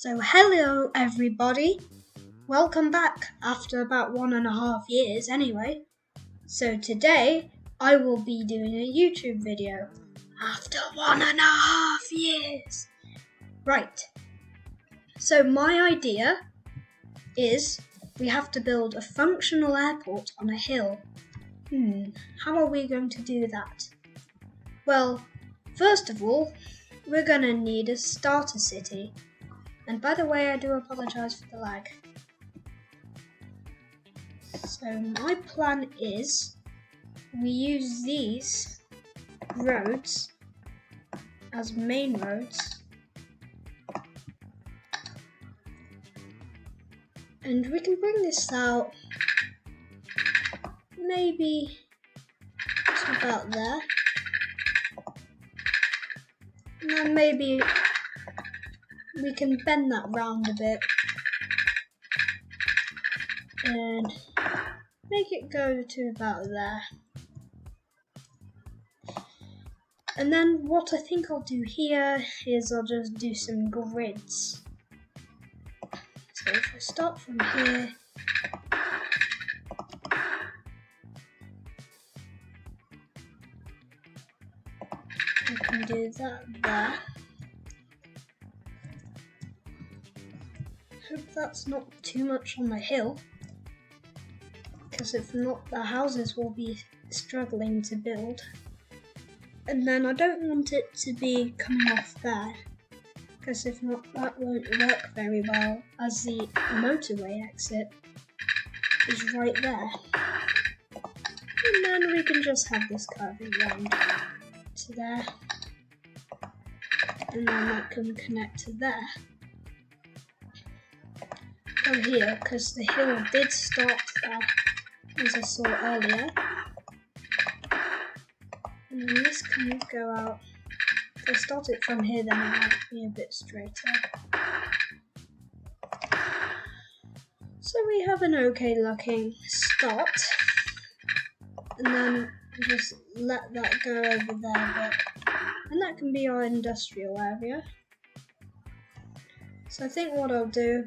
So hello everybody, welcome back after about 1.5 years anyway. So today I will be doing a YouTube video after 1.5 years. Right, so my idea is we have to build a functional airport on a hill. How are we going to do that? Well, first of all, we're going to need a starter city. And by the way, I do apologise for the lag. So my plan is we use these roads as main roads. And we can bring this out maybe to about there. And then maybe we can bend that round a bit and make it go to about there. And then what I think I'll do here is I'll just do some grids. So if I start from here, I can do that there. Hope that's not too much on the hill, because if not, the houses will be struggling to build. And then I don't want it to be coming off there, because if not, that won't work very well, as the motorway exit is right there. And then we can just have this curving round to there, and then that can connect to there. Go here, because the hill did start there, as I saw earlier. And then this can go out. If I start it from here, then it might be a bit straighter. So we have an okay looking start. And then just let that go over there a bit. And that can be our industrial area. So I think what I'll do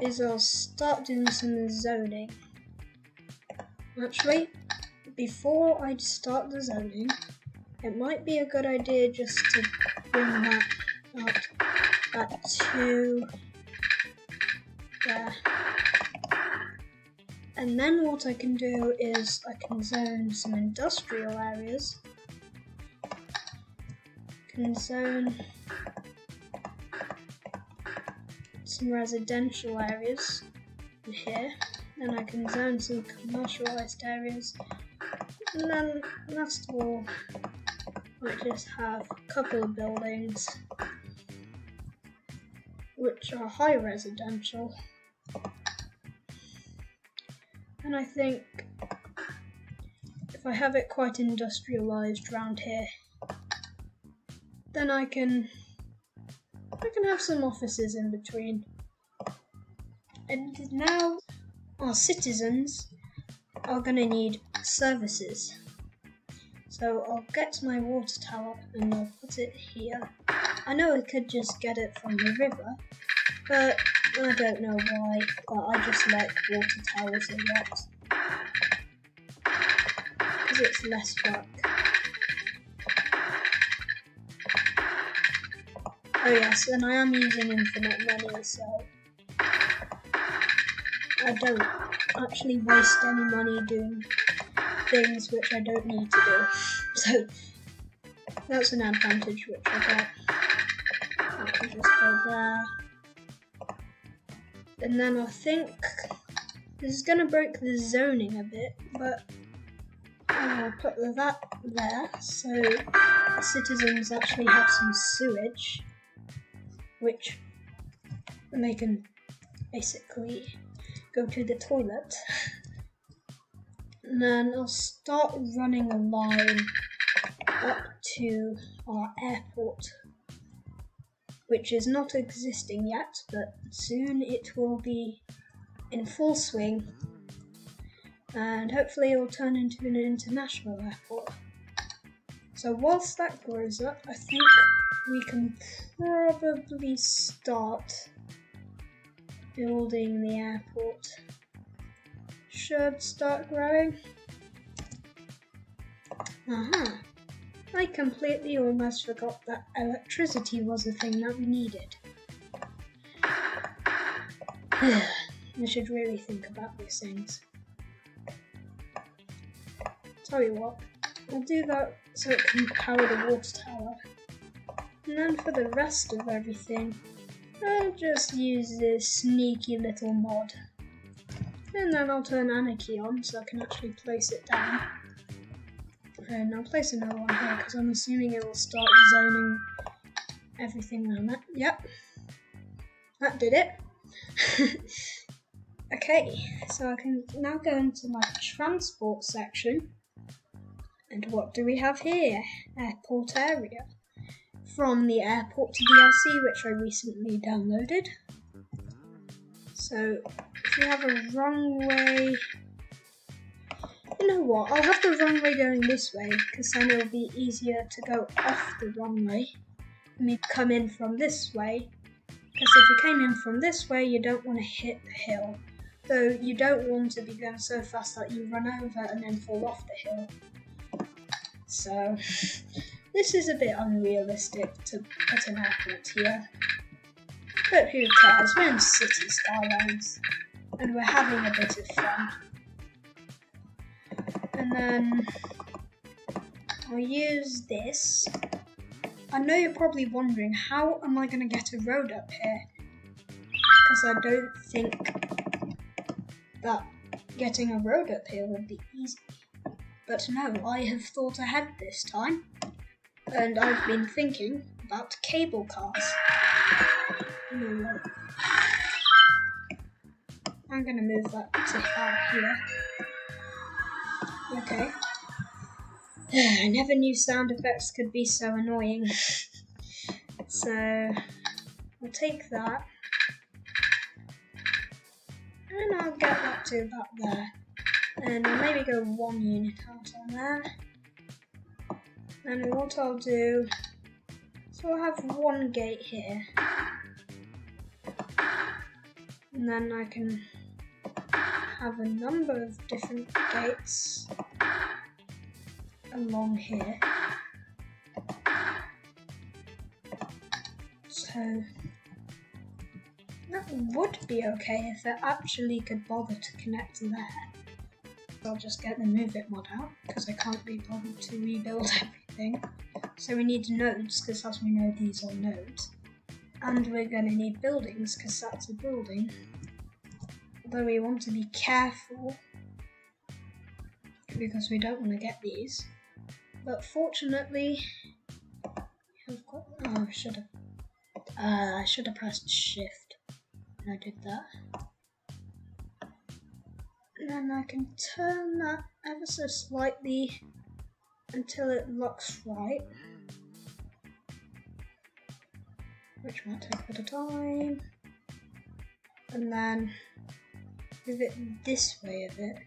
is I'll start doing some zoning. Actually, before I start the zoning, it might be a good idea just to bring that out to there. And then what I can do is I can zone some industrial areas. Can zone some residential areas in here. Then I can zone some commercialized areas. And then last of all, I just have a couple of buildings which are high residential. And I think if I have it quite industrialized around here, then I can have some offices in between. And now our citizens are going to need services. So I'll get my water tower and I'll put it here. I know I could just get it from the river, but I don't know why, but I just like water towers a lot. Because it's less work. Oh yes, and I am using infinite money, so I don't actually waste any money doing things which I don't need to do. So that's an advantage which I got. I can just go there. And then I think this is going to break the zoning a bit, but I'll put that there so the citizens actually have some sewage, which they can basically go to the toilet. And then I'll start running a line up to our airport, which is not existing yet, but soon it will be in full swing, and hopefully it will turn into an international airport. So whilst that grows up, I think we can probably start building the airport. Should start growing. Aha! I completely almost forgot that electricity was a thing that we needed. I should really think about these things. Tell you what, I'll do that so it can power the water tower. And then for the rest of everything, I'll just use this sneaky little mod. And then I'll turn Anarchy on so I can actually place it down. And I'll place another one here because I'm assuming it will start zoning everything around that. Yep, that did it. Okay, so I can now go into my transport section. And what do we have here? Airport area. From the airport to DLC, which I recently downloaded. So if you have a runway, you know what, I'll have the runway going this way because then it'll be easier to go off the runway and me come in from this way, because if you came in from this way you don't want to hit the hill, though you don't want to be going so fast that you run over and then fall off the hill. So this is a bit unrealistic to put an airport here. But who cares, we're in City Skylines and we're having a bit of fun. And then I'll use this. I know you're probably wondering, how am I going to get a road up here? Because I don't think that getting a road up here would be easy. But no, I have thought ahead this time. And I've been thinking about cable cars. I'm going to move that to here. Okay. I never knew sound effects could be so annoying. So I'll take that. And I'll get that to about there. And I'll maybe go 1 unit out on there. And what I'll do, so I'll have 1 gate here. And then I can have a number of different gates along here. So that would be okay if it actually could bother to connect there. I'll just get the Move It mod out because I can't be bothered to rebuild everything. So we need nodes because as we know these are nodes. And we're going to need buildings because that's a building. Although we want to be careful because we don't want to get these. But fortunately, I've got, oh, I should have pressed shift when I did that. And then I can turn that ever so slightly until it looks right. Which might take a bit of time. And then move it this way a bit.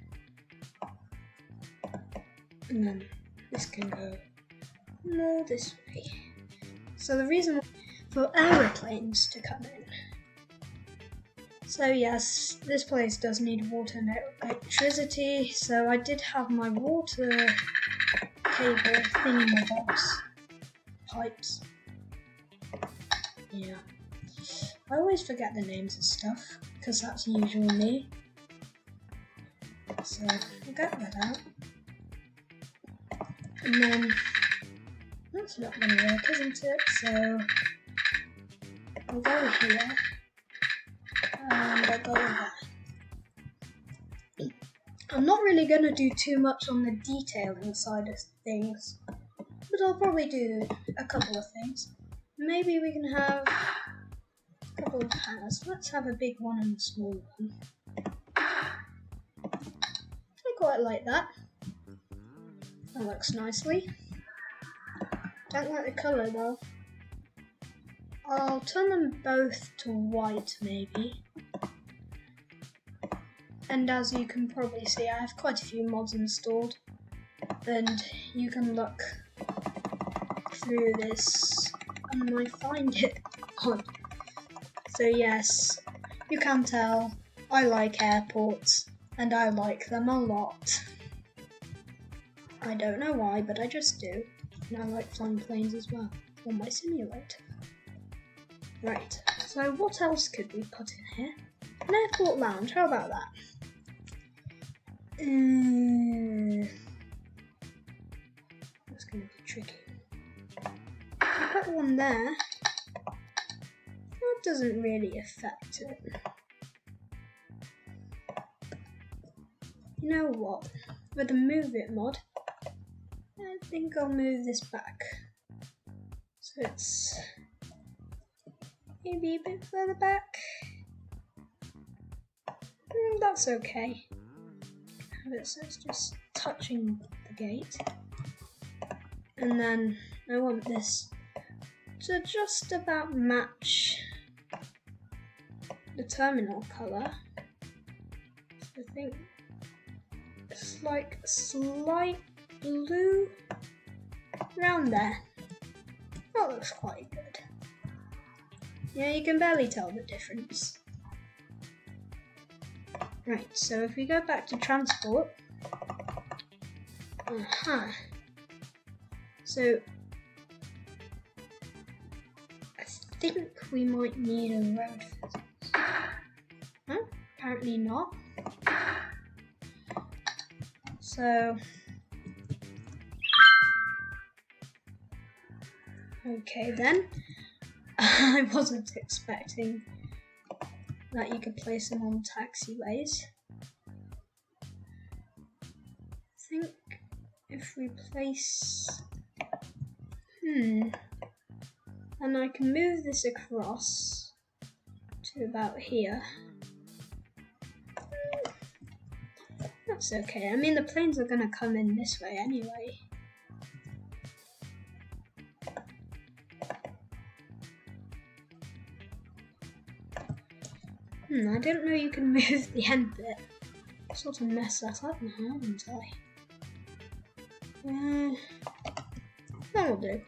And then this can go more this way. So the reason for aeroplanes to come in. So yes, this place does need water and electricity. So I did have my water cable thingamabobs pipes. Yeah. I always forget the names of stuff because that's usually me. So I'll get that out. And then that's not going to work, isn't it? So I'll go here and I'll go there. I'm not really going to do too much on the detailing side of things, but I'll probably do a couple of things. Maybe we can have a couple of hangers. Let's have a big one and a small one. I quite like that. That looks nicely. Don't like the colour though. I'll turn them both to white maybe. And as you can probably see, I have quite a few mods installed. And you can look through this and I find it odd. So yes, you can tell I like airports and I like them a lot. I don't know why, but I just do. And I like flying planes as well on my simulator. Right, so what else could we put in here? An airport lounge, how about that? That's going to be tricky. I put one there. That doesn't really affect it. You know what? With the Move It mod, I think I'll move this back. So it's maybe a bit further back. That's okay. Have it so it's just touching the gate. And then I want this to just about match the terminal colour. So I think it's like slight blue around there. That looks quite good. Yeah, you can barely tell the difference. Right, so if we go back to transport. So I think we might need a road physics. Huh? Apparently not. So okay then. I wasn't expecting that you could place them on taxiways. I think if we place and I can move this across to about here. That's okay. I mean, the planes are gonna come in this way anyway. I didn't know you can move the end bit. Sort of messed that up now, haven't I? That'll do.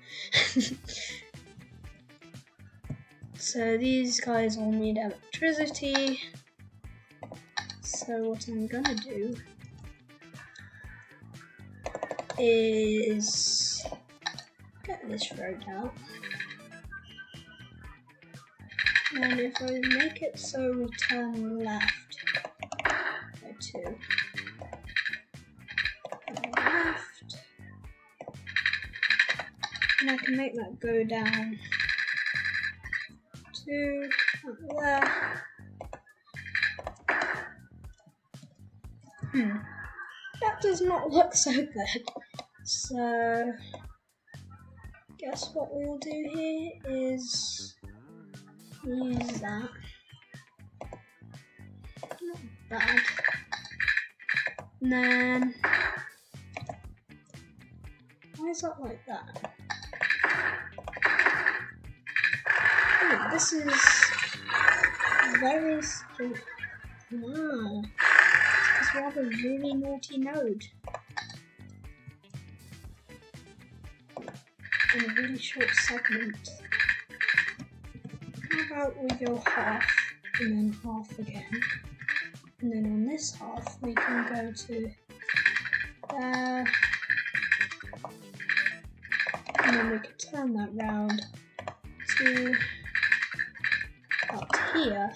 So these guys all need electricity. So what I'm gonna do is get this road out. And if I make it so we turn left, go to left, and I can make that go down to there. That does not look so good. So, guess what we'll do here is use that. Not bad. And then, why is that like that? Oh, this is very strange. Wow. It's we have a really naughty node. In a really short segment. How about we go half and then half again? And then on this half we can go to there. And then we could turn that round to up here.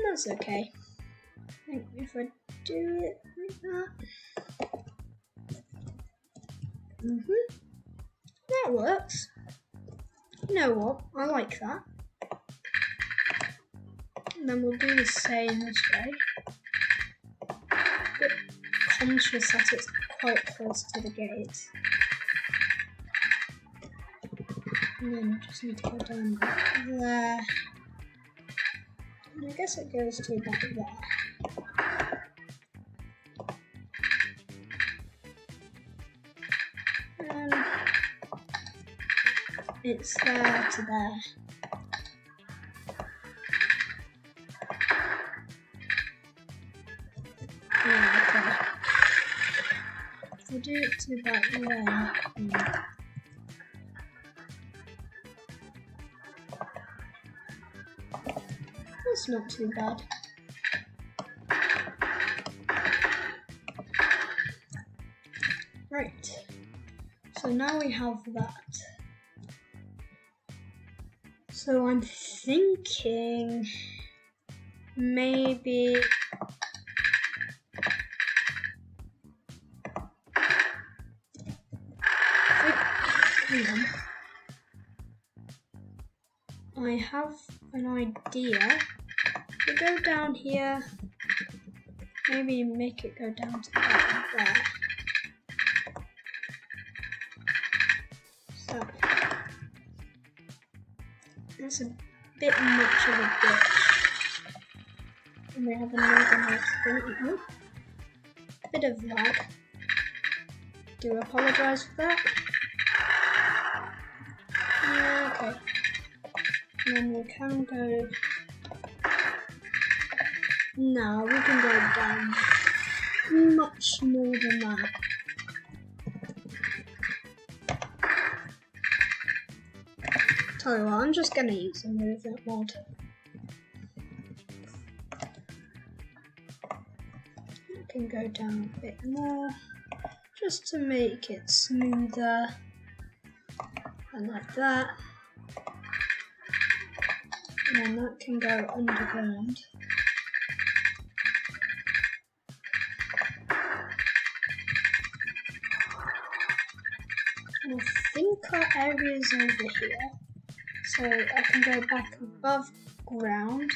That's okay. I think if I do it like that. That works. You know what? I like that. And then we'll do the same this way. But conscious that it's quite close to the gate. And then we just need to go down there. And I guess it goes to about there. It's there to there. Yeah, okay. do it to about there. That's not too bad. Right. So now we have that. So I'm thinking maybe I have an idea. We go down here, maybe make it go down to that there. So that's a bit much of a ditch. And we have another nice thing. Bit of lag. Do apologise for that. Yeah, okay. And then we can go. No, we can go down much more than that. Tell you what, I'm just gonna use the movement mod. I can go down a bit more, just to make it smoother, and like that. And then that can go underground. And I think our area's over here, so I can go back above ground.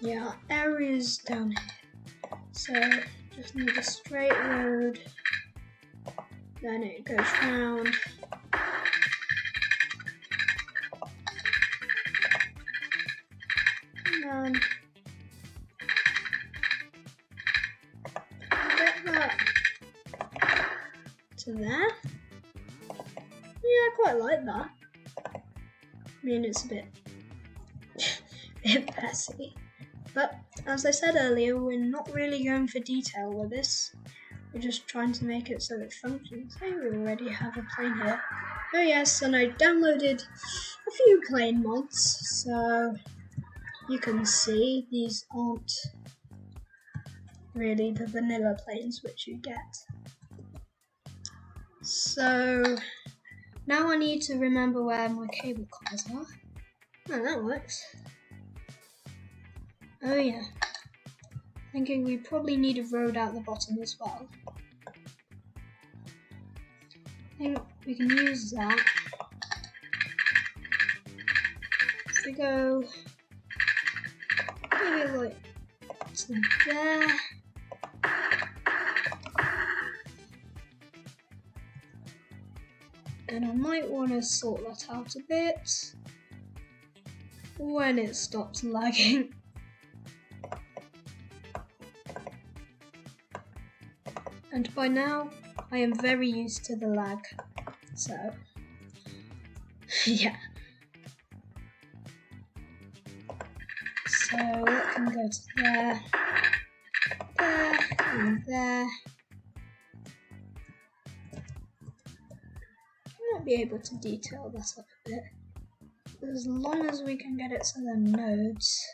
Yeah, our area's down here, so just need a straight road. Then it goes round. And then get that to there. Yeah, I quite like that. I mean, it's a bit messy. But as I said earlier, we're not really going for detail with this. We're just trying to make it so it functions. Hey, we already have a plane here. Oh yes, and I downloaded a few plane mods, so you can see these aren't really the vanilla planes which you get. So now I need to remember where my cable cars are. Oh, that works. Oh yeah. Thinking we probably need a road out the bottom as well. I think we can use that. If we go maybe like to there. And I might want to sort that out a bit when it stops lagging. And by now, I am very used to the lag, so yeah. So that can go to there, there, and there. I might be able to detail that up a bit, as long as we can get it to the nodes.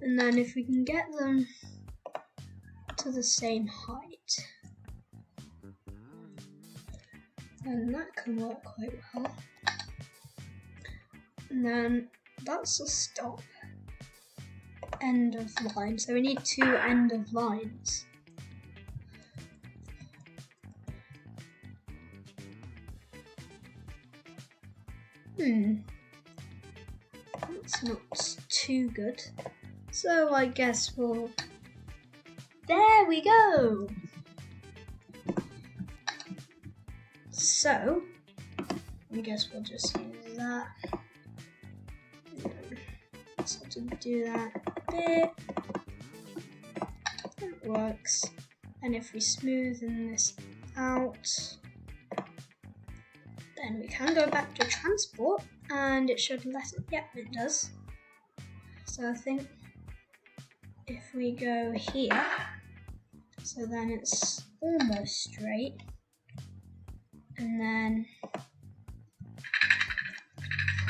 And then if we can get them to the same height, then that can work quite well. And then that's a stop. End of line. So we need 2 end of lines. That's not too good. So I guess we'll... There we go! So, I guess we'll just use that. So to do that a bit. That works. And if we smoothen this out, then we can go back to transport and it should let it, yep, it does. So I think if we go here, so then it's almost straight, and then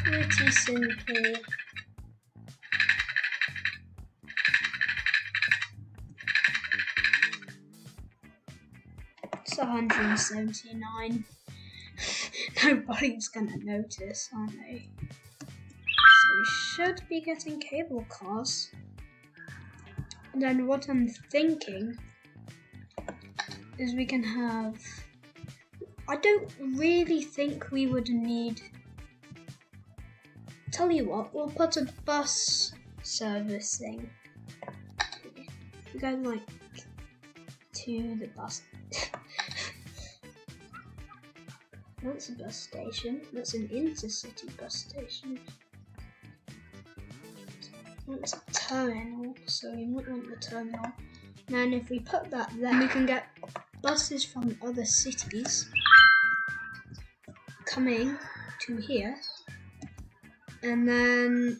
pretty simple. It's 179. Nobody's gonna notice, aren't they? So we should be getting cable cars. And then what I'm thinking is we can have, I don't really think we would need, tell you what, we'll put a bus service thing. We go like to the bus. That's a bus station. That's an intercity bus station. That's a terminal, so we might want the terminal. And then if we put that there, we can get buses from other cities coming to here. And then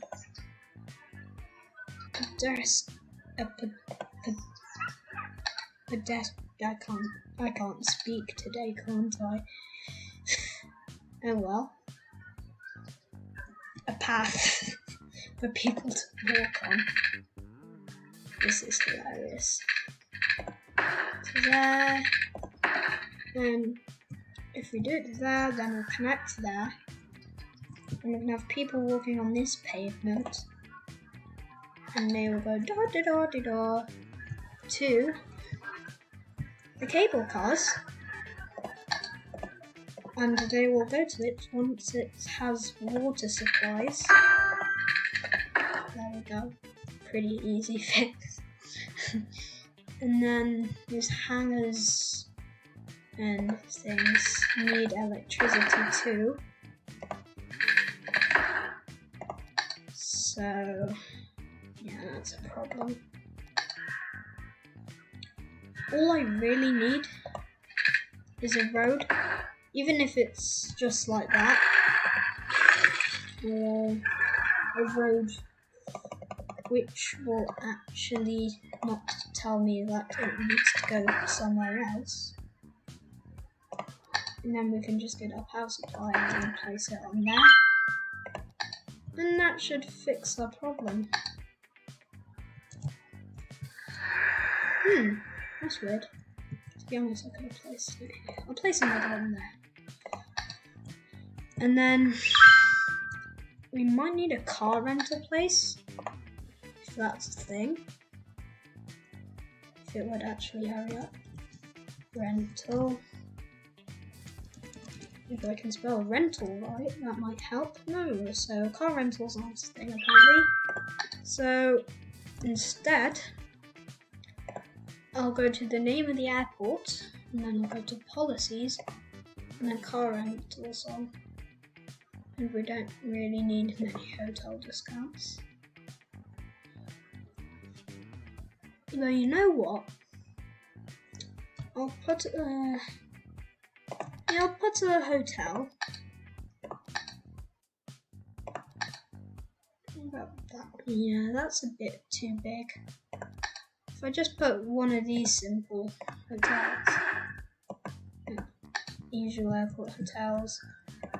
I can't speak today, can't I? Oh well. A path for people to walk on. This is hilarious. So there, and if we do it there, then we'll connect there. And we can have people walking on this pavement. And they will go da-da-da-da-da to the cable cars. And they will go to it once it has water supplies. There we go. Pretty easy fix. And then these hangers and things need electricity too. So, yeah, that's a problem. All I really need is a road. Even if it's just like that, or a road which will actually not tell me that it needs to go somewhere else. And then we can just get our power supply and place it on there. And that should fix our problem. That's weird. To be honest, I could have placed it here. I'll place another one there. And then we might need a car rental place, if that's a thing. If it would actually hurry up. Rental. If I can spell rental right, that might help. No, so car rentals aren't a thing apparently. So instead, I'll go to the name of the airport, and then I'll go to policies, and then car rentals on. And we don't really need many hotel discounts. Though you know what? I'll put a hotel. About that. Yeah, that's a bit too big. If I just put one of these simple hotels, usual airport hotels.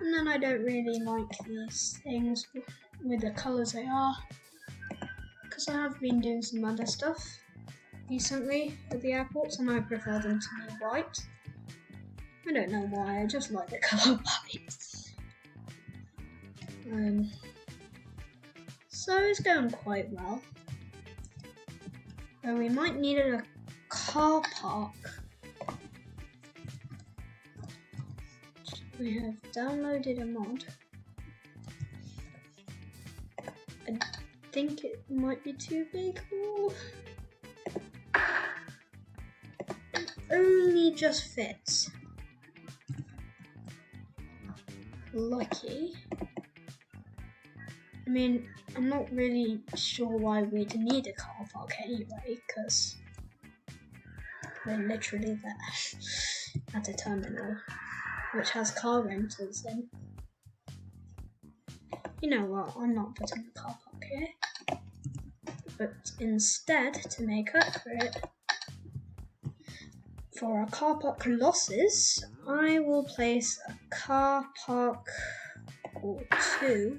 And then I don't really like these things with the colours they are, because I have been doing some other stuff recently at the airports and I prefer them to be white. I don't know why, I just like the colour white. So it's going quite well. But we might need a car park. We have downloaded a mod. I think it might be too big. Ooh. It only just fits. Lucky. I mean, I'm not really sure why we'd need a car park anyway, because We're literally there at a terminal which has car rentals in. You know what, I'm not putting a car park here, but instead, to make up for it, for our car park losses, I will place a car park or two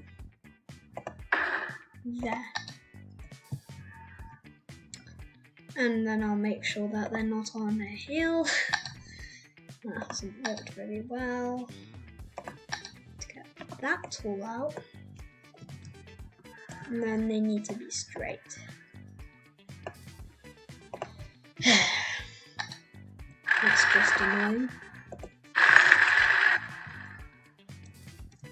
there. And then I'll make sure that they're not on a hill. That hasn't worked very well. Let's get that tool out. And then they need to be straight. That's just annoying.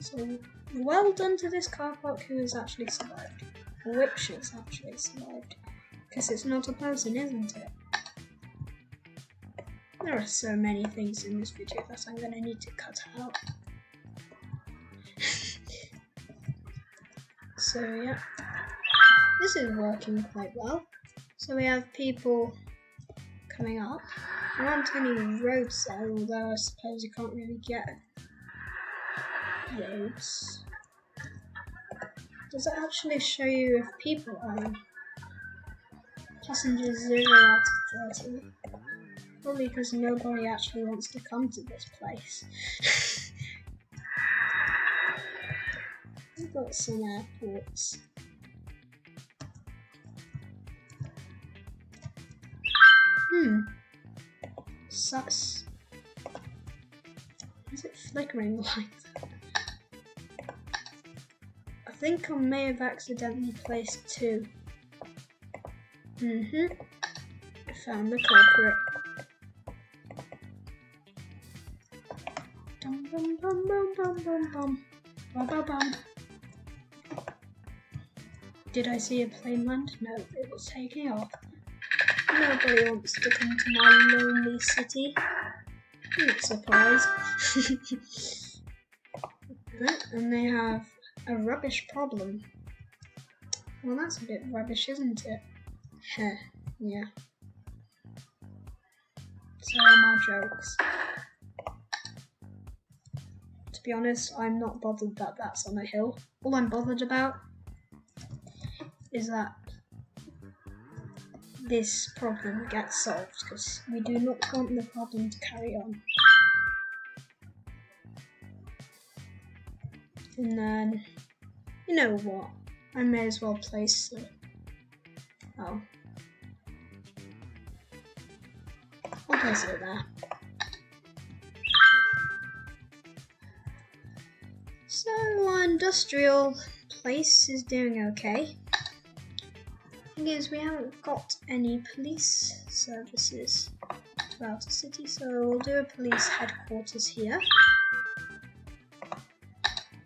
So, well done to this car park who has actually survived. Which has actually survived. Because it's not a person, isn't it? There are so many things in this video that I'm going to need to cut out. So yeah, this is working quite well. So we have people coming up. There aren't any roads there, although I suppose you can't really get roads. Does it actually show you if people are in? Passengers 0 out of 30. Probably because nobody actually wants to come to this place. We've got some airports. Sus. Is it flickering like that? I think I may have accidentally placed 2. I found the culprit. Dum bum bum bum bum bum bum. Bum bum bum. Did I see a plane land? No, it was taking off. Nobody wants to come to my lonely city. I'm not surprised. And they have a rubbish problem. Well, that's a bit rubbish, isn't it? Yeah. So are my jokes. To be honest, I'm not bothered that that's on a hill. All I'm bothered about is that this problem gets solved, because we do not want the problem to carry on. And then, you know what? I may as well place the... Oh. I'll place it there. So our industrial place is doing okay. Thing is, we haven't got any police services throughout the city, so we'll do a police headquarters here.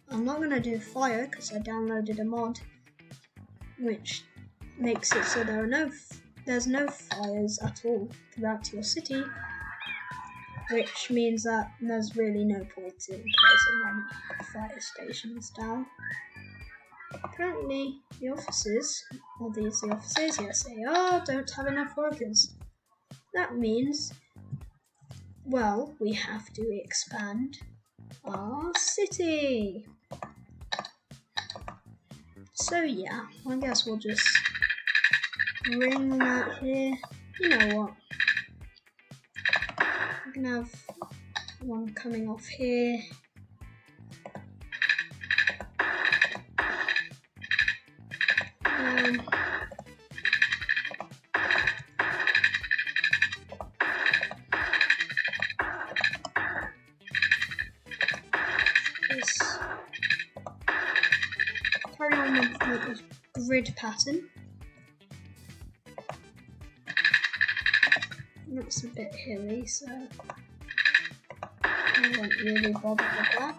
I'm not going to do fire because I downloaded a mod which makes it so there's no fires at all throughout your city, which means that there's really no point in placing any fire stations down. Apparently the offices, are these the offices? Yes they are, don't have enough workers. That means, well, we have to expand our city. So yeah, I guess we'll just bring that here. You know what? We can have one coming off here. Carry on with the grid pattern. That's a bit hilly, so I won't really bother with that.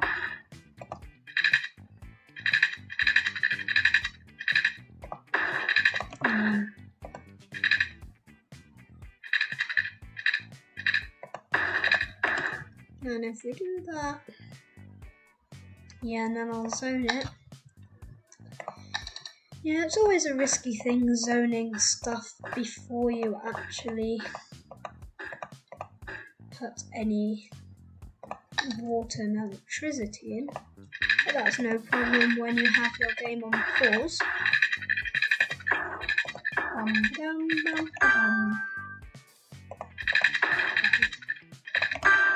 And if we do that, yeah, and then I'll zone it. Yeah, it's always a risky thing, zoning stuff before you actually put any water and electricity in, but that's no problem when you have your game on pause.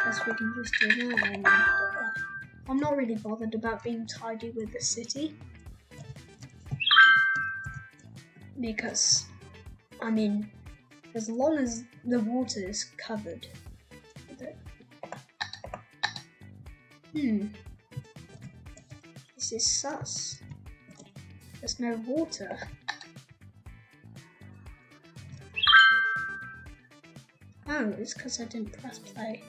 Guess we can just do that, and I'm not really bothered about being tidy with the city, because I mean, as long as the water is covered with it. This is sus. There's no water. Oh, it's because I didn't press play.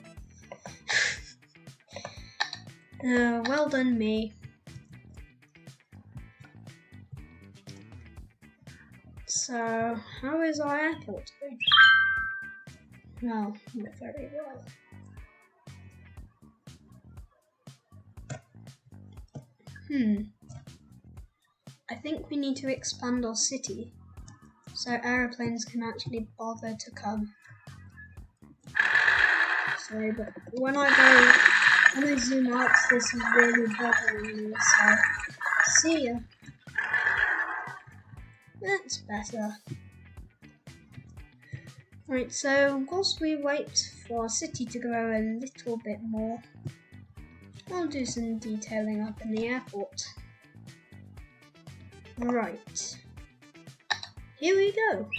Well done, me. So, how is our airport doing? Well, not very well. I think we need to expand our city so aeroplanes can actually bother to come. Sorry, but when I zoom out, this is really bothering me, so see ya. That's better. Right, so whilst we wait for our city to grow a little bit more, I'll do some detailing up in the airport. Right, here we go.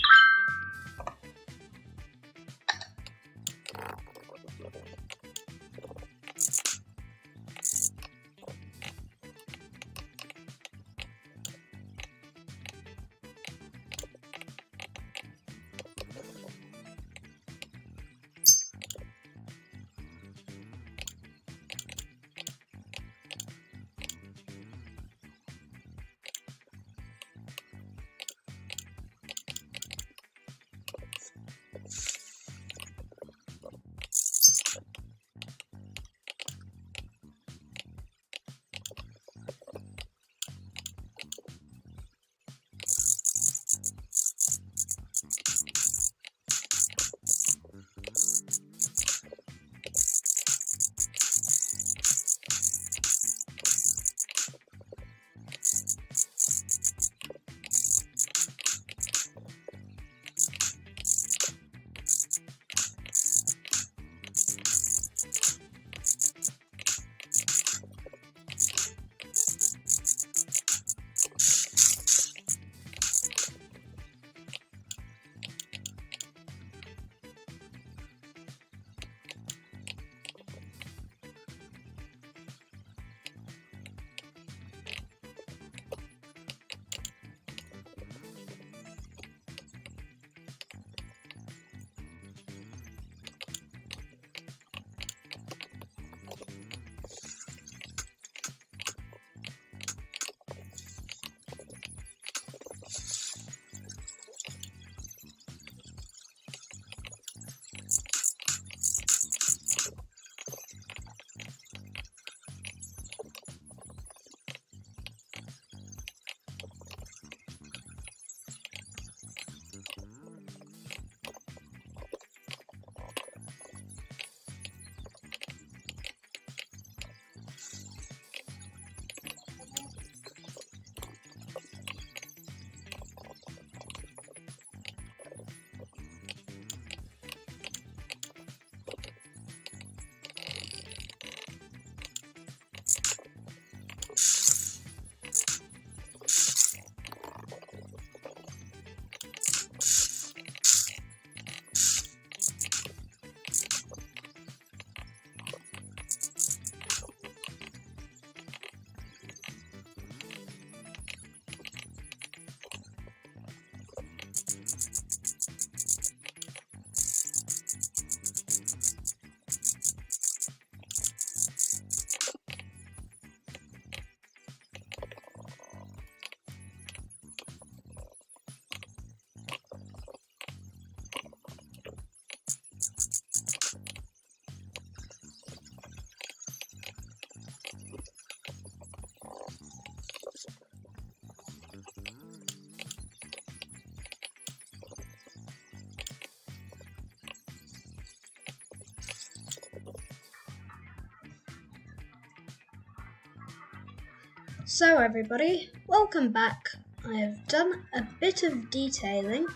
So everybody, welcome back. I have done a bit of detailing,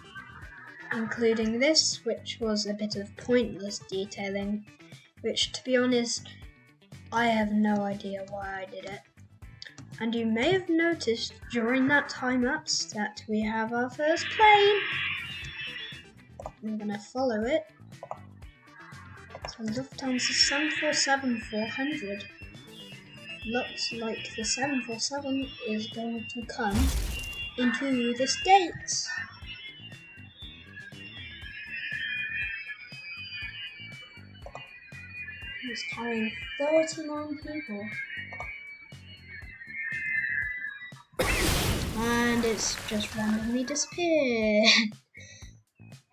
including this, which was a bit of pointless detailing, which to be honest, I have no idea why I did it. And you may have noticed during that time lapse that we have our first plane. I'm gonna follow it. So Lufthansa 747-400. Looks like the 747 is going to come into the States. It's carrying 39 people. And it's just randomly disappeared.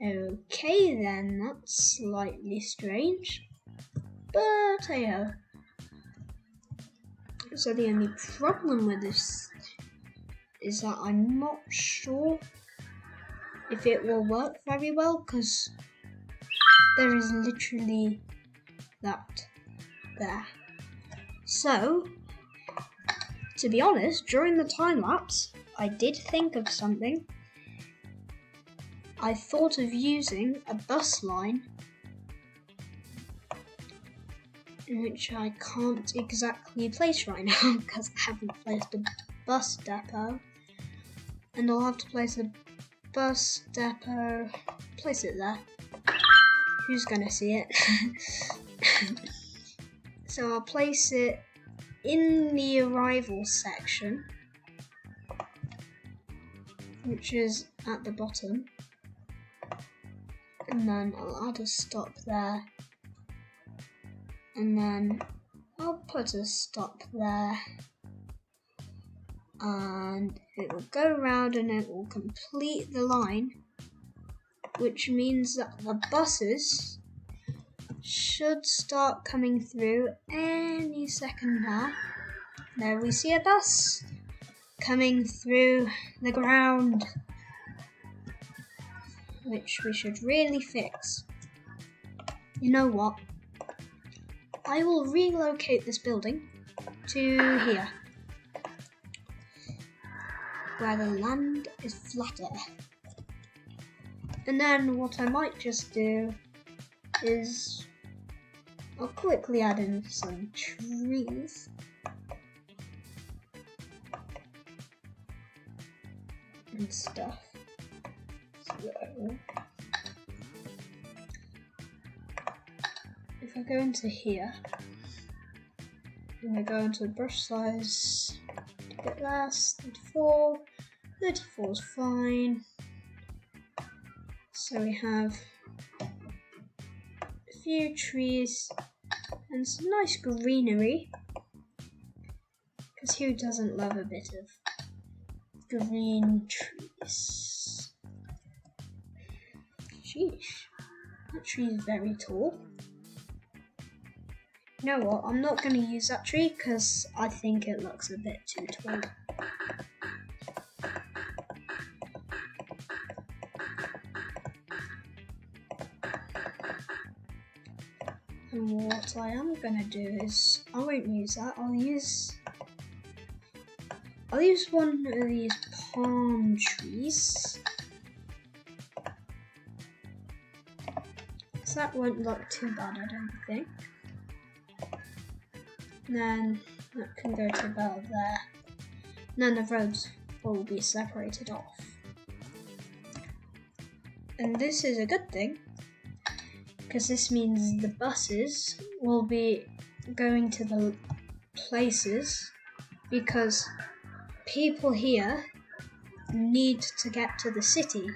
Okay then, that's slightly strange. But hey ho. So the only problem with this is that I'm not sure if it will work very well, because there is literally that there. So, to be honest, during the time lapse, I did think of something. I thought of using a bus line, which I can't exactly place right now because I haven't placed a bus depot. And I'll have to place a bus depot, place it there. Who's gonna see it? So I'll place it in the arrival section, which is at the bottom. And then I'll add a stop there. And then I'll put a stop there. And it will go around and it will complete the line, which means that the buses should start coming through any second now. There we see a bus coming through the ground, which we should really fix. You know what? I will relocate this building to here, where the land is flatter. And then what I might just do is I'll quickly add in some trees. And stuff. So if I go into here, and I go into the brush size, get less, 34, 34 is fine. So we have a few trees and some nice greenery, because who doesn't love a bit of green trees? Sheesh, that tree is very tall. You know what, I'm not going to use that tree because I think it looks a bit too tall. And what I am going to do is, I won't use that, I'll use one of these palm trees. So that won't look too bad, I don't think. And then that can go to about there. And then the roads will be separated off. And this is a good thing, because this means the buses will be going to the places, because people here need to get to the city,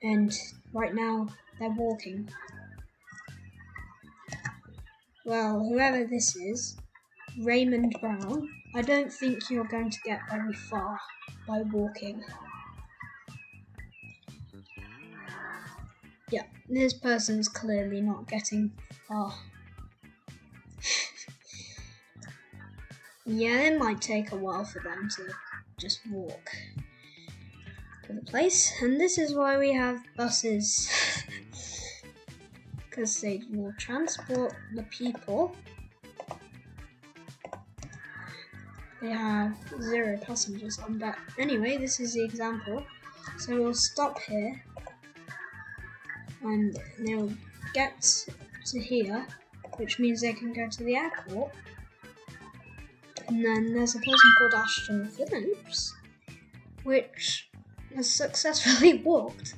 and right now they're walking. Well, whoever this is, Raymond Brown, I don't think you're going to get very far by walking. Yeah, this person's clearly not getting far. Yeah, it might take a while for them to just walk to the place, and this is why we have buses. Because they will transport the people we have 0 passengers on. But anyway, this is the example. So we'll stop here, and they'll get to here, which means they can go to the airport. And then there's a person called Ashton Phillips, which has successfully walked.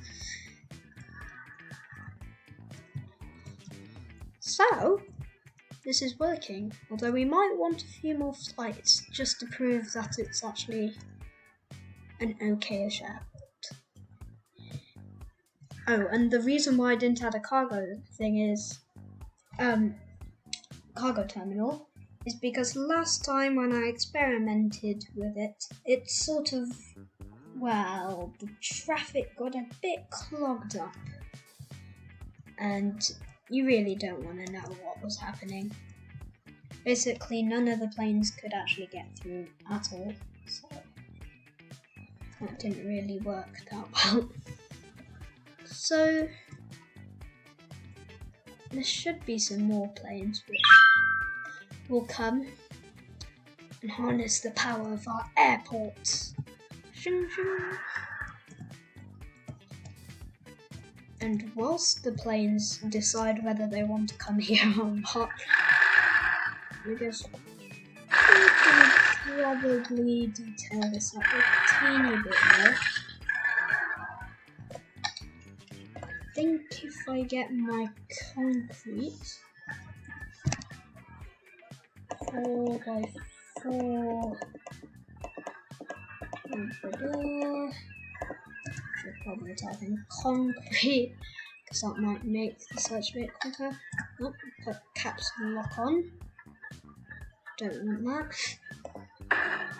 So, this is working, although we might want a few more flights just to prove that it's actually an okay-ish airport. Oh, and the reason why I didn't add a cargo thing is, cargo terminal, is because last time when I experimented with it, it sort of, well, the traffic got a bit clogged up. And you really don't want to know what was happening. Basically, none of the planes could actually get through at all, so that didn't really work that well. So, there should be some more planes which will come and harness the power of our airports. Shing, shing. And whilst the planes decide whether they want to come here or not, we just probably detail this up a teeny bit more. I think if I get my concrete 4x4, should probably type in concrete because that might make the search a bit quicker. Oh, put caps lock on. Don't want that.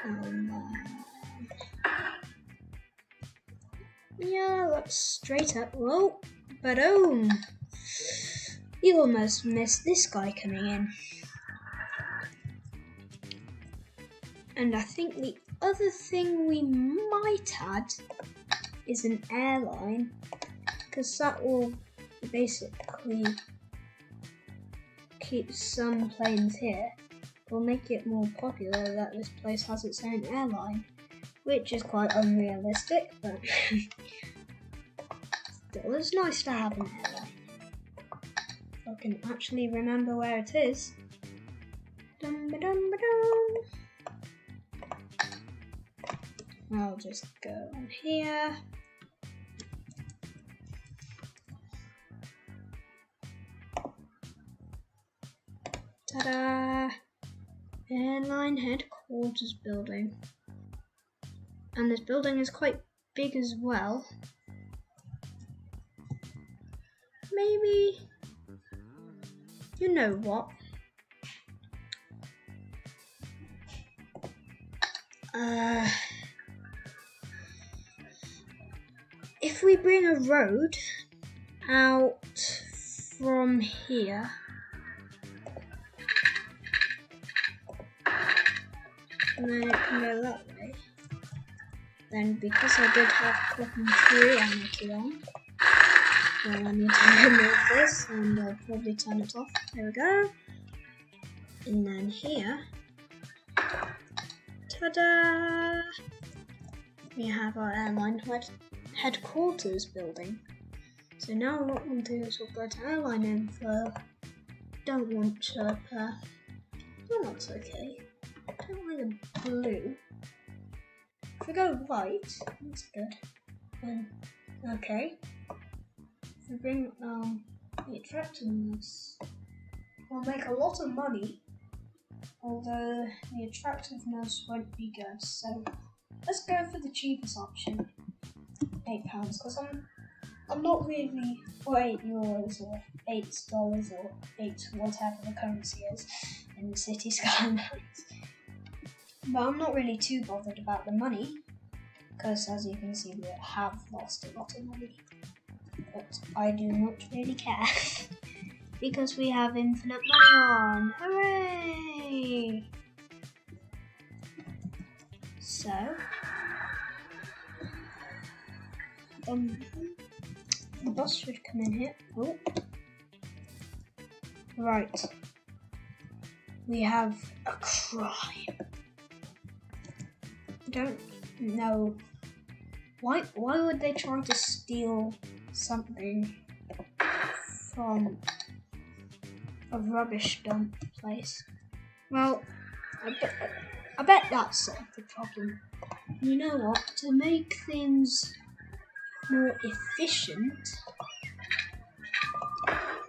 And yeah, looks straight up. Whoa, boom! You almost missed this guy coming in. And I think the other thing we might add is an airline, because that will basically keep some planes here. It will make it more popular that this place has its own airline, which is quite unrealistic, but still it's nice to have an airline. If I can actually remember where it is. Dum-ba-dum-ba-dum. I'll just go on here. Ta-da! Airline headquarters building. And this building is quite big as well. Maybe, you know what? If we bring a road out from here, and then it can go that way, then because I did have cotton tree anarchy on, well, I need to remove this and I'll probably turn it off. There we go. And then here, ta-da! We have our airline headquarters building. So now what we'll do is we'll go to airline info. Don't want Chirper. Well, that's okay. Don't like the blue. If we go white, that's good. Okay. If we bring the attractiveness, we'll make a lot of money, although the attractiveness won't be good. So let's go for the cheapest option, £8, because I'm not really, or €8 or $8 or 8 whatever the currency is in the City Skylines. But I'm not really too bothered about the money, because as you can see we have lost a lot of money. But I do not really care, because we have infinite money on. Hooray! So, the bus should come in here. Oh. Right. we have a crime. I don't know. Why would they try to steal something from a rubbish dump place? Well, I bet that's the problem. You know what? To make things more efficient,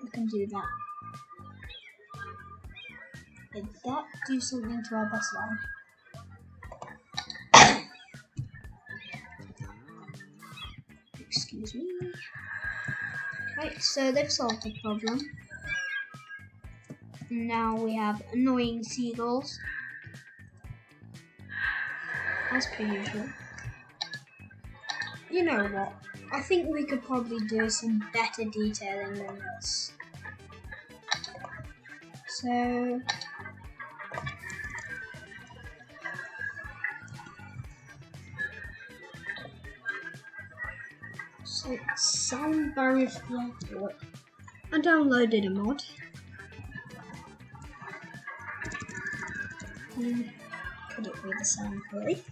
we can do that. Did that do something to our bus line? Excuse me. Right, so they've solved the problem. Now we have annoying seagulls, as per usual. You know what? I think we could probably do some better detailing than this. So sound barrier floor. I downloaded a mod. Could it be the sound break?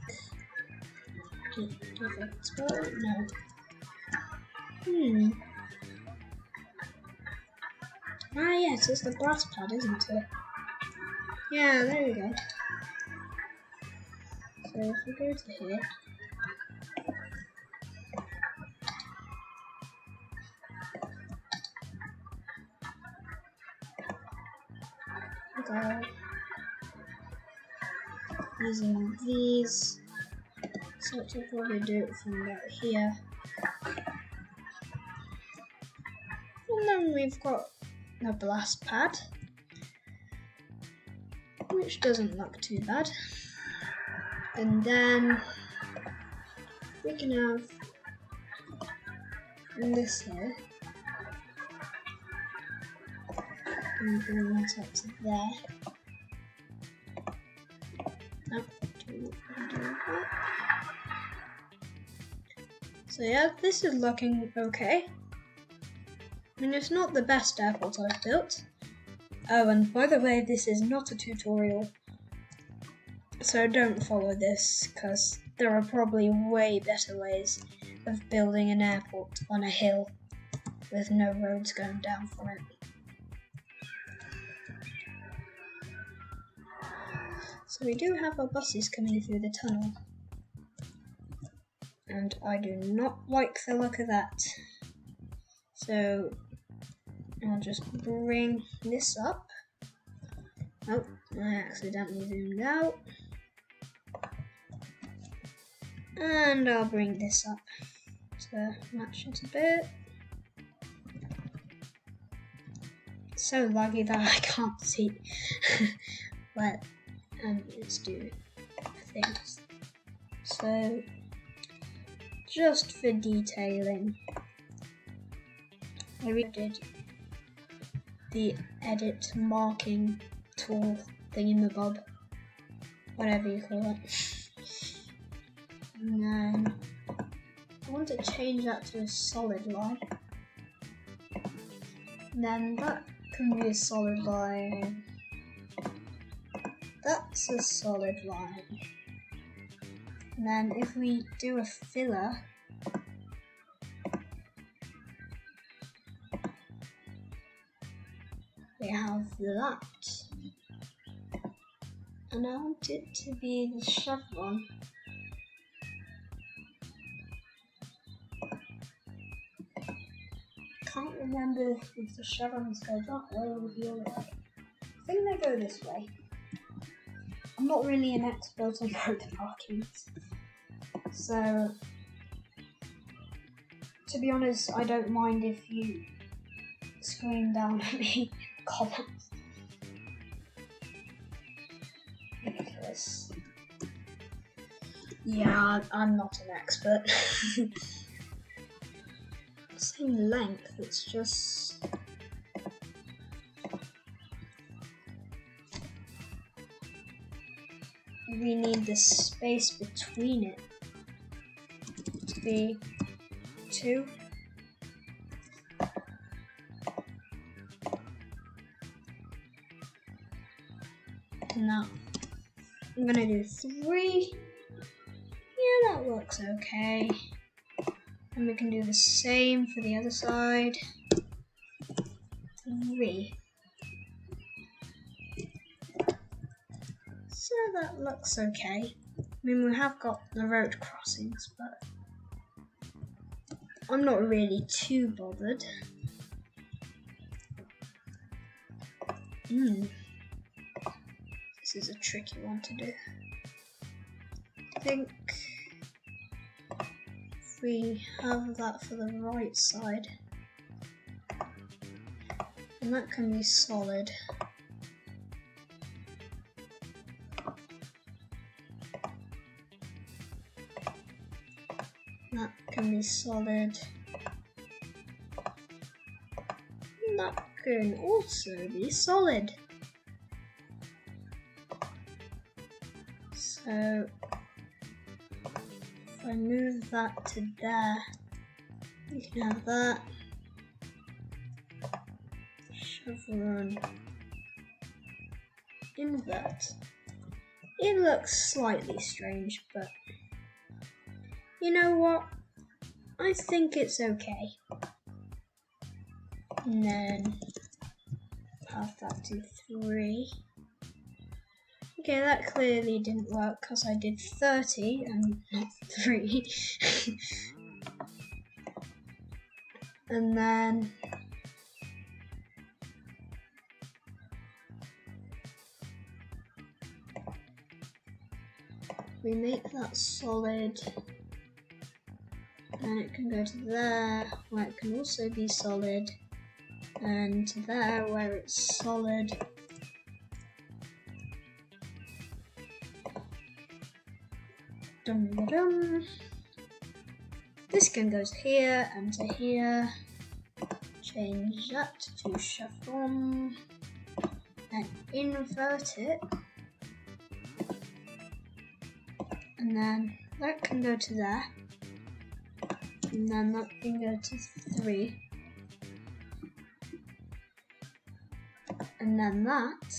No. Ah yes, it's the brass pad, isn't it? Yeah, there we go. So if we go to here, go using these. So we'll probably do it from about here. And then we've got a blast pad, which doesn't look too bad. And then we can have this here. And bring that up to there. So yeah, this is looking okay. I mean, it's not the best airport I've built. Oh, and by the way, this is not a tutorial. So don't follow this, because there are probably way better ways of building an airport on a hill with no roads going down from it. So we do have our buses coming through the tunnel. And I do not like the look of that. So I'll just bring this up. Oh, I accidentally zoomed out. And I'll bring this up to match it a bit. It's so laggy that I can't see what it's doing things. So just for detailing, I did the edit marking tool thingamabob, whatever you call it. And then I want to change that to a solid line. And then that can be a solid line. That's a solid line. And then if we do a filler, we have that. And I want it to be the chevron. Can't remember if the chevrons go that way or the other way. I think they go this way. I'm not really an expert on road markings, so to be honest, I don't mind if you scream down at me in the comments. Because, yeah, I'm not an expert. Same length, it's just we need the space between it to be 2. now I'm gonna do 3. Yeah, that looks okay. And we can do the same for the other side. 3. So that looks okay. I mean, we have got the road crossings, but I'm not really too bothered. This is a tricky one to do. I think if we have that for the right side, and that can be solid. That can be solid. And that can also be solid. So if I move that to there, we can have that. Chevron invert. It looks slightly strange, but you know what? I think it's okay. And then path that to 3. Okay, that clearly didn't work because I did 30 and not 3. And then we make that solid, and it can go to there where it can also be solid, and to there where it's solid. Dum dum. This can go to here and to here. Change that to chevron and invert it. And then that can go to there. And then that can go to 3. And then that.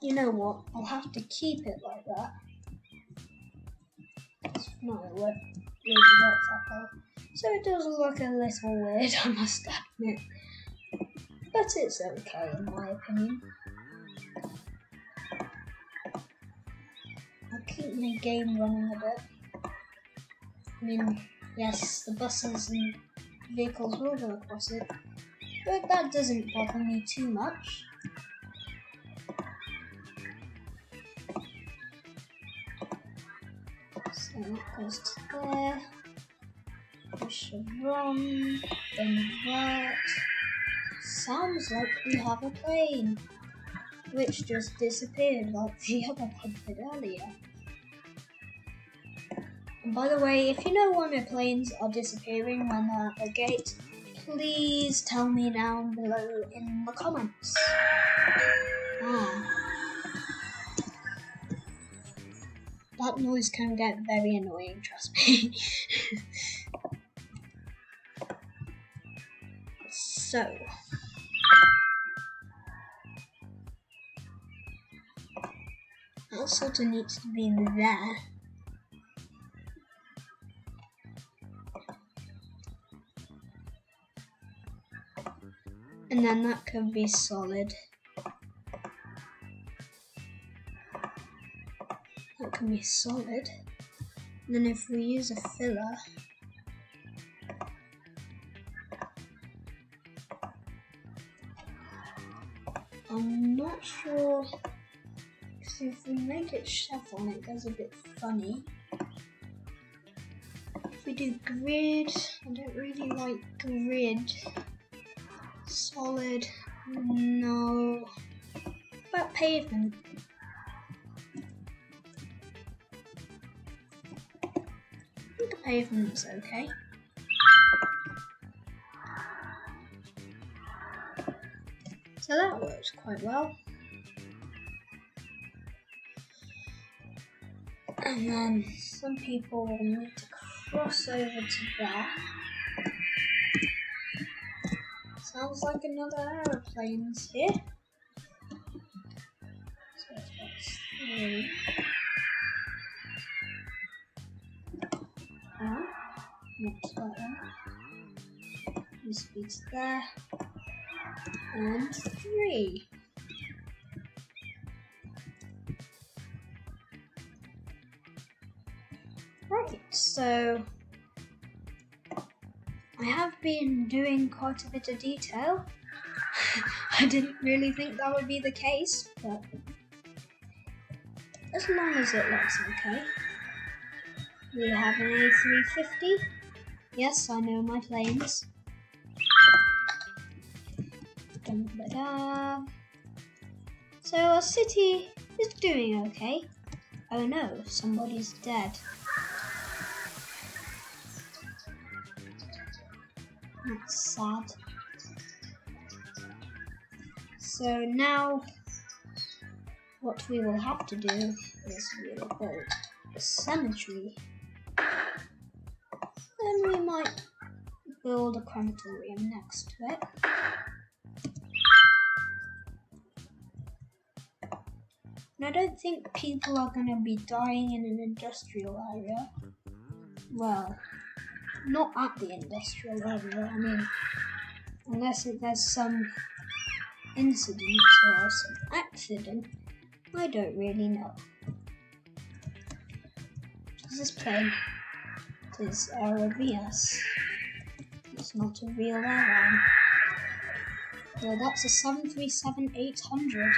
You know what? I'll have to keep it like that. It's not really works that well. So it does look a little weird, I must admit. But it's okay in my opinion. I'll keep my game running a bit. I mean, yes, the buses and vehicles will go across it, but that doesn't bother me too much. So that goes to there. Chevron, then that. Sounds like we have a plane, which just disappeared like the other one did earlier. And by the way, if you know why my planes are disappearing when they're at the gate, please tell me down below in the comments. That noise can get very annoying, trust me. So, that sort of needs to be there. And then that can be solid. That can be solid. And then if we use a filler, I'm not sure, because if we make it chevron, it goes a bit funny. If we do grid, I don't really like grid. Solid, no. What about pavement? I think the pavement's okay. So that works quite well. And then some people will need to cross over to there. So sounds like another aeroplane's here. So that's 3. Next button. This speed's there. And 3. Right, so I have been doing quite a bit of detail. I didn't really think that would be the case, but as long as it looks okay. We have an A350. Yes, I know my planes. Dum-ba-da. So our city is doing okay. Oh no, somebody's dead. That's sad. So now what we will have to do is we will build a cemetery. Then we might build a crematorium next to it. And I don't think people are going to be dying in an industrial area. Well, not at the industrial area, I mean, unless there's some incident or some accident, I don't really know. What's this plane? It is Aerovias. It's not a real airline. Well, that's a 737-800.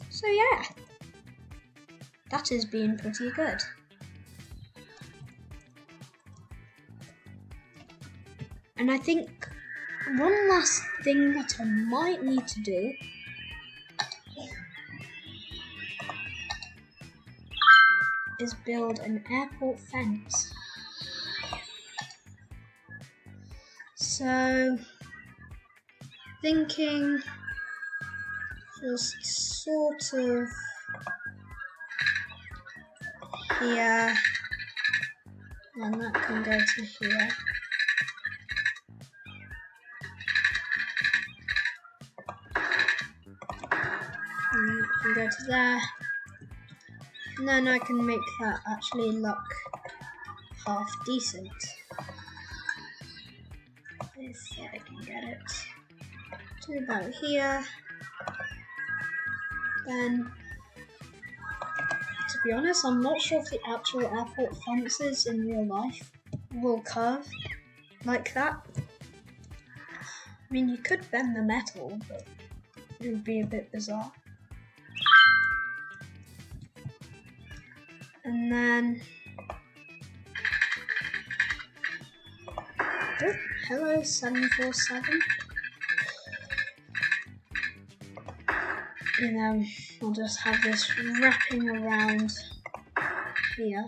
So yeah, that has been pretty good. And I think one last thing that I might need to do is build an airport fence. So, thinking just sort of here, and that can go to here. And that can go to there. And then I can make that actually look half decent. If I can get it to about here. Then, to be honest, I'm not sure if the actual airport fences in real life will curve like that. I mean, you could bend the metal, but it would be a bit bizarre. And then, oh, hello 747. And then I'll just have this wrapping around here.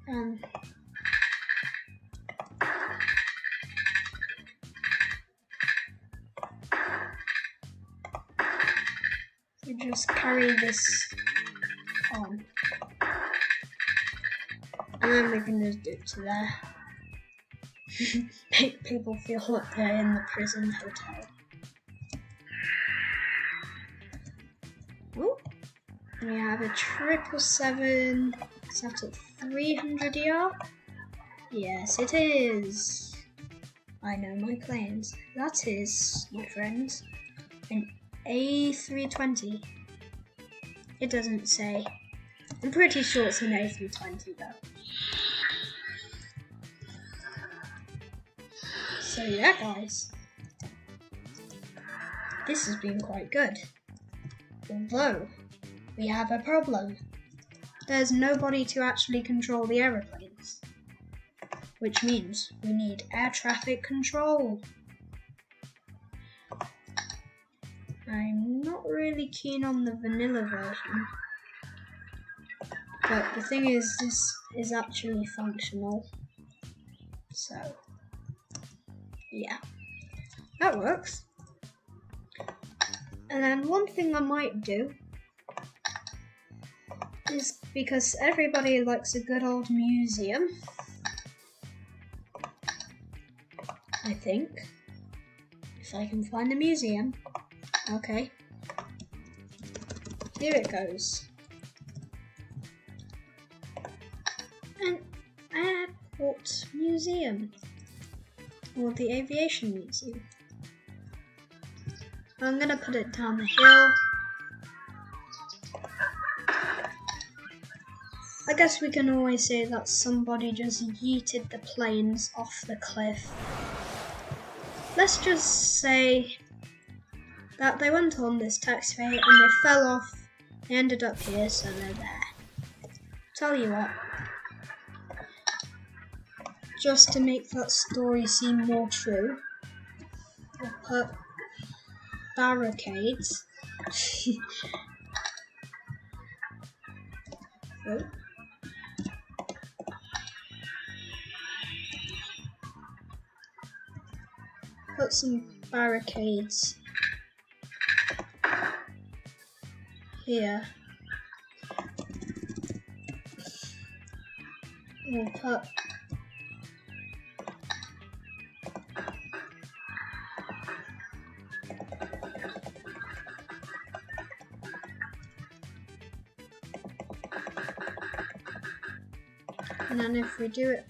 And we just carry this on. And then we can just do it to there. Make people feel like they're in the prison hotel. Ooh. We have a 777 set at 300 ER. Yes, it is. I know my planes. That is, my friends, an A320. It doesn't say. I'm pretty sure it's an A320 though. So yeah, guys, this has been quite good. Although, we have a problem. There's nobody to actually control the aeroplanes. Which means we need air traffic control. I'm not really keen on the vanilla version. But the thing is, this is actually functional. So, yeah, that works. And then one thing I might do is, because everybody likes a good old museum, I think, if I can find a museum. Okay, here it goes. An airport museum, or the aviation museum. I'm gonna put it down the hill. I guess we can always say that somebody just yeeted the planes off the cliff. Let's just say that they went on this taxiway and they fell off. They ended up here, so they're there. Tell you what, just to make that story seem more true, I'll put barricades. Oh. Put some barricades here. We'll put and then if we do it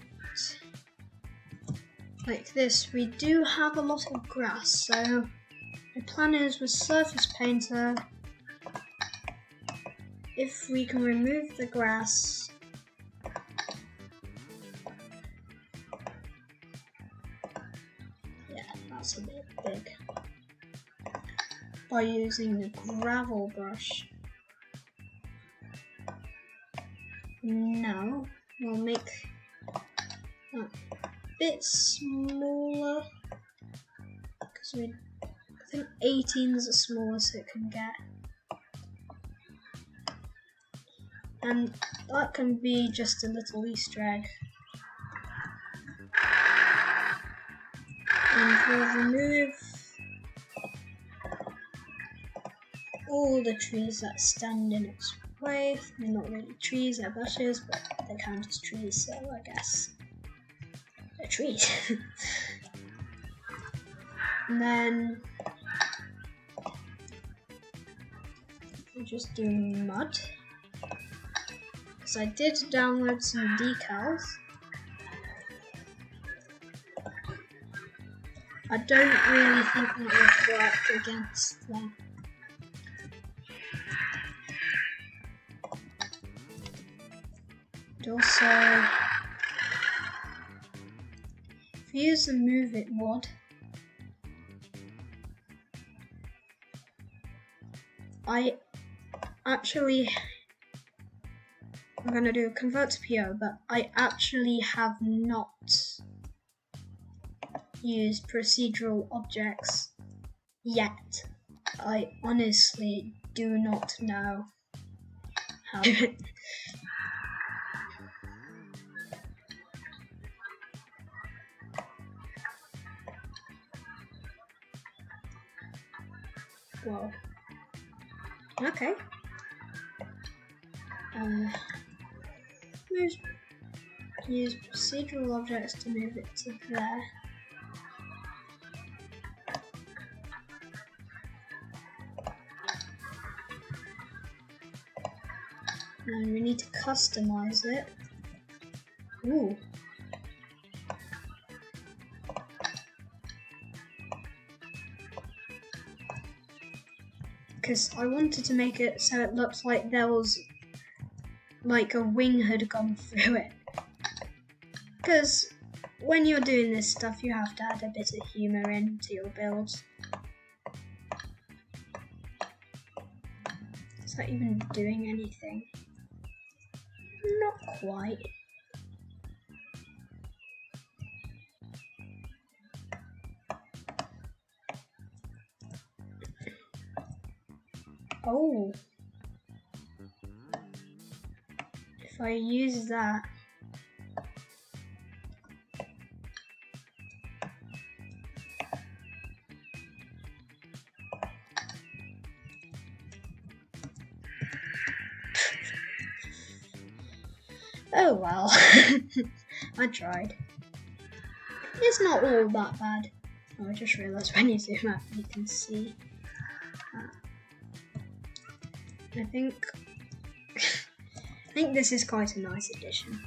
like this, we do have a lot of grass, so the plan is with Surface Painter, if we can remove the grass, yeah, that's a bit big, by using the gravel brush. Now we'll make that bit smaller, because I think 18 is the smallest it can get, and that can be just a little Easter egg. And we'll remove all the trees that stand in its way. They're not really trees, they're bushes, but they count as trees, so I guess they're trees. And then we'll just do mud, because I did download some decals. I don't really think that would work against them. And also, if you use the Move It mod, I'm gonna do a convert to PO, but I actually have not used procedural objects yet. I honestly do not know how to do it. Whoa. Okay. Use procedural objects to move it to there. And we need to customize it. Ooh. Because I wanted to make it so it looked like there was like a wing had gone through it. Because when you're doing this stuff, you have to add a bit of humour into your builds. Is that even doing anything? Not quite. Oh. If I use that, Oh well, I tried. It's not all that bad. Oh, I just realised when you zoom out you can see. I think this is quite a nice addition.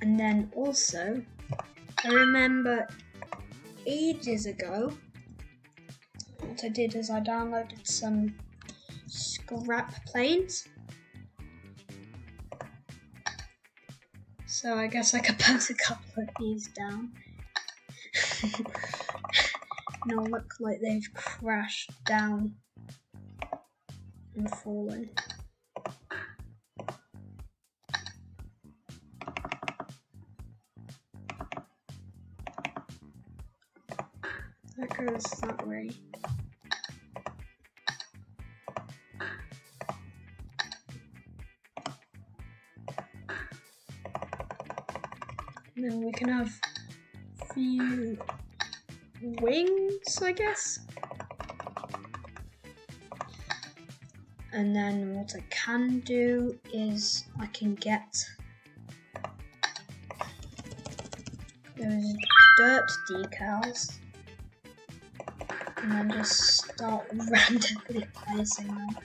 And then also, I remember ages ago, what I did is I downloaded some scrap planes. So I guess I could put a couple of these down. And it'll look like they've crashed down and fallen. That goes that way. And then we can have a few wings, I guess. And then what I can do is I can get those dirt decals and then just start randomly placing them.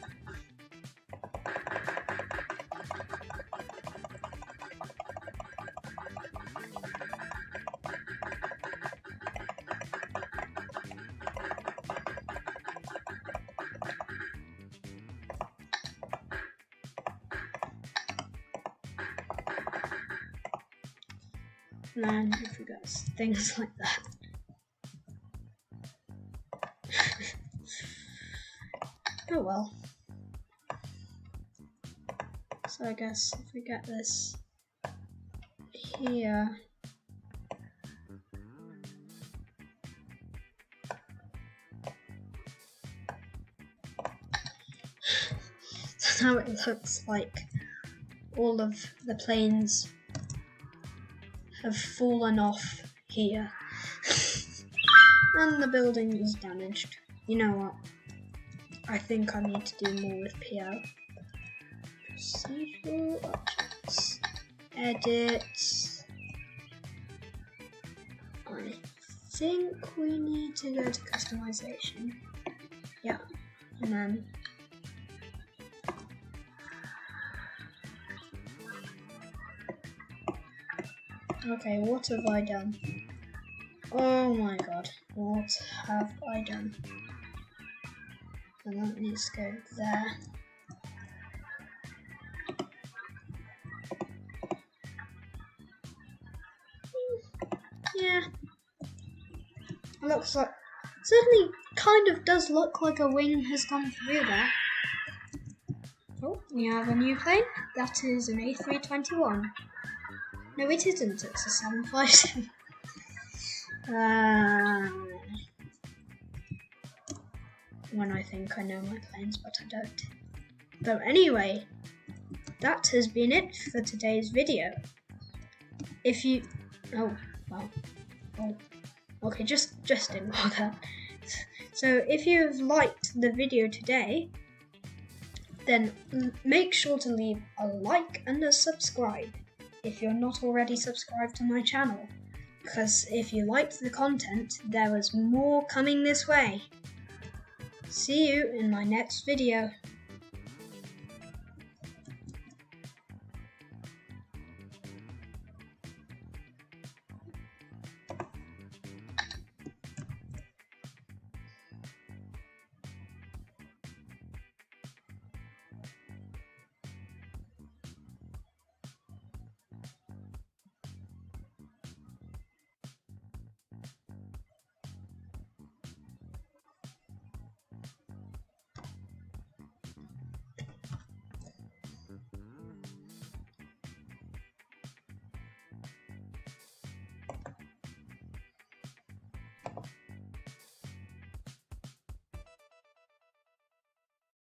And then if we got things like that. Oh well. So I guess if we get this here. That's how it looks like. All of the planes have fallen off here. And the building is damaged. You know what? I think I need to do more with PL. Procedural objects. Edit. I think we need to go to customization. Yeah. And then okay, what have I done? Oh my god, what have I done? And that needs to go there. Yeah. It looks like, certainly kind of does look like a wing has gone through there. Oh, we have a new plane. That is an A321. No, it isn't. It's a 757. When I think I know my planes, but I don't. So anyway, that has been it for today's video. If you, oh well, oh, okay, just ignore that. So if you've liked the video today, then make sure to leave a like and a subscribe if you're not already subscribed to my channel, because if you liked the content, there was more coming this way. See you in my next video.